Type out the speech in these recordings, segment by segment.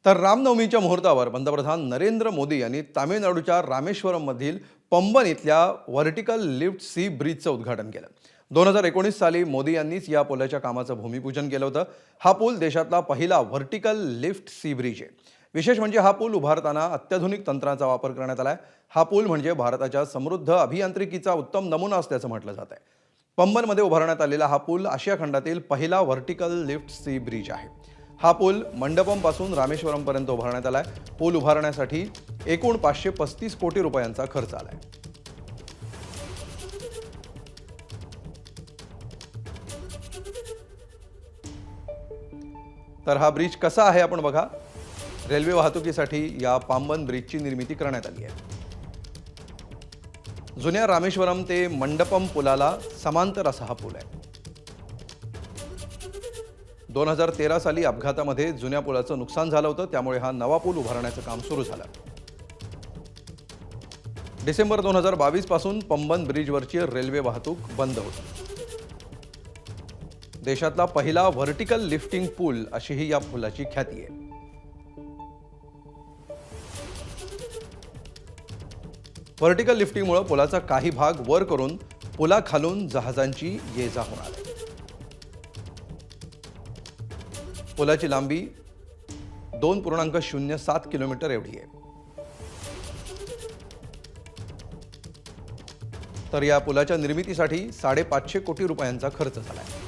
तर रामनवमीच्या मुहूर्तावर पंतप्रधान नरेंद्र मोदी यांनी तामिळनाडूच्या रामेश्वरममधील पंबन इथल्या व्हर्टिकल लिफ्ट सी ब्रिजचं उद्घाटन केलं। 2019 साली मोदी यांनीच या पुलाच्या कामाचं भूमिपूजन केलं होतं। हा पूल देशातला पहिला व्हर्टिकल लिफ्ट सी ब्रिज आहे। विशेष म्हणजे हा पूल उभारताना अत्याधुनिक तंत्राचा वापर करण्यात आलाय। हा पूल म्हणजे भारताच्या समृद्ध अभियांत्रिकीचा उत्तम नमुना असल्याचं म्हटलं जात आहे। पंबनमध्ये उभारण्यात आलेला हा पूल आशिया खंडातील पहिला व्हर्टिकल लिफ्ट सी ब्रिज आहे। हा पूल मंडपमपासून रामेश्वरमपर्यंत उभारण्यात आलाय। पूल उभारण्यासाठी एकूण 535 कोटी रुपयांचा खर्च आलाय। तर हा ब्रिज कसा आहे आपण बघा। रेल्वे वाहतुकीसाठी या पांबन ब्रिजची निर्मिती करण्यात आली आहे। जुन्या रामेश्वरम ते मंडपम पुलाला समांतर असा हा पूल आहे। 2013 साली अपघातामध्ये जुन्या पुलाचं नुकसान झालं होतं, त्यामुळे हा नवा पूल उभारण्याचं काम सुरू झालं। डिसेंबर 2022 पासून पंबन ब्रिजवरची रेल्वे वाहतूक बंद होती। देशातला पहिला व्हर्टिकल लिफ्टिंग पूल अशीही या पुलाची ख्याती आहे। व्हर्टिकल लिफ्टिंगमुळे पुलाचा काही भाग वर करून पुलाखालून जहाजांची ये-जा होणार आहे। पुलाची लांबी 2.07 किलोमीटर एवढी आहे। तर या पुलाच्या निर्मितीसाठी 550 कोटी रुपयांचा खर्च झाला आहे।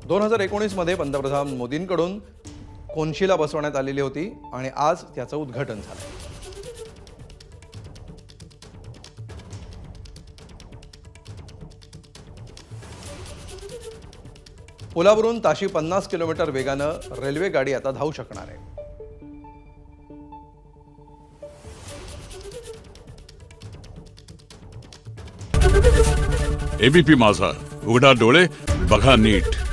2019 मध्ये पंतप्रधान मोदींकडून कोनशिला बसवण्यात आलेली होती आणि आज त्याचं उद्घाटन झालं। पुलावरून ताशी 50 किलोमीटर वेगानं रेल्वे गाडी आता धावू शकणार आहे। एबीपी माझा, उघडा डोळे बघा नीट।